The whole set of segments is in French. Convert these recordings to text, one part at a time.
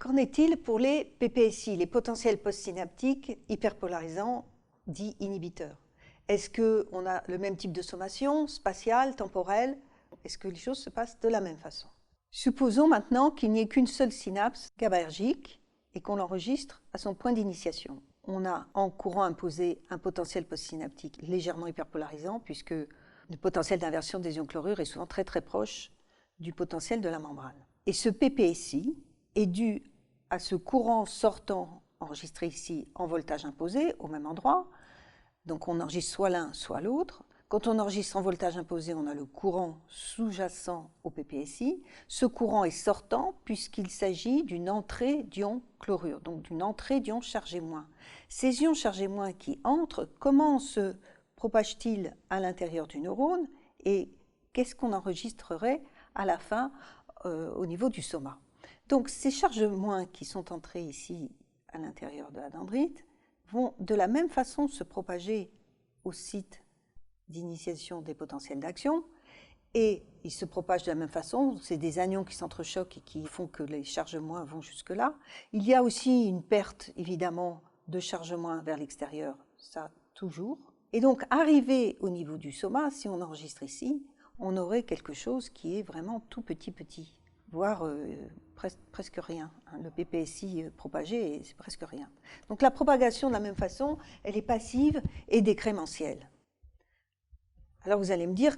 Qu'en est-il pour les PPSI, les potentiels postsynaptiques hyperpolarisants dits inhibiteurs? Est-ce qu'on a le même type de sommation, spatiale, temporelle? Est-ce que les choses se passent de la même façon? Supposons maintenant qu'il n'y ait qu'une seule synapse GABAergique et qu'on l'enregistre à son point d'initiation. On a en courant imposé un potentiel postsynaptique légèrement hyperpolarisant puisque le potentiel d'inversion des ions chlorure est souvent très proche du potentiel de la membrane. Et ce PPSI est dû à ce courant sortant enregistré ici en voltage imposé au même endroit. Donc on enregistre soit l'un, soit l'autre. Quand on enregistre en voltage imposé, on a le courant sous-jacent au PPSI. Ce courant est sortant puisqu'il s'agit d'une entrée d'ion chlorure, donc d'une entrée d'ion chargé moins. Ces ions chargés moins qui entrent, comment se propagent-ils à l'intérieur du neurone et qu'est-ce qu'on enregistrerait à la fin au niveau du soma? Donc ces charges moins qui sont entrées ici à l'intérieur de la dendrite vont de la même façon se propager au site d'initiation des potentiels d'action et ils se propagent de la même façon, c'est des anions qui s'entrechoquent et qui font que les charges moins vont jusque-là. Il y a aussi une perte évidemment de charges moins vers l'extérieur, ça toujours. Et donc arrivé au niveau du soma, si on enregistre ici, on aurait quelque chose qui est vraiment tout petit, voire presque rien. Le PPSI propagé, c'est presque rien. Donc la propagation de la même façon, elle est passive et décrémentielle. Alors vous allez me dire,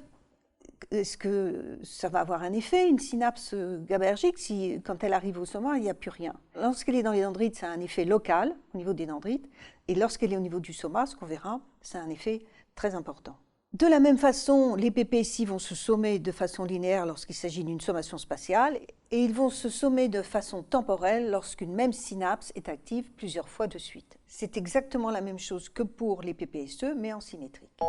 est-ce que ça va avoir un effet, une synapse GABAergique, si quand elle arrive au soma, il n'y a plus rien? Lorsqu'elle est dans les dendrites, ça a un effet local au niveau des dendrites, et lorsqu'elle est au niveau du soma, ce qu'on verra, ça a un effet très important. De la même façon, les PPSI vont se sommer de façon linéaire lorsqu'il s'agit d'une sommation spatiale, et ils vont se sommer de façon temporelle lorsqu'une même synapse est active plusieurs fois de suite. C'est exactement la même chose que pour les PPSE, mais en symétrique.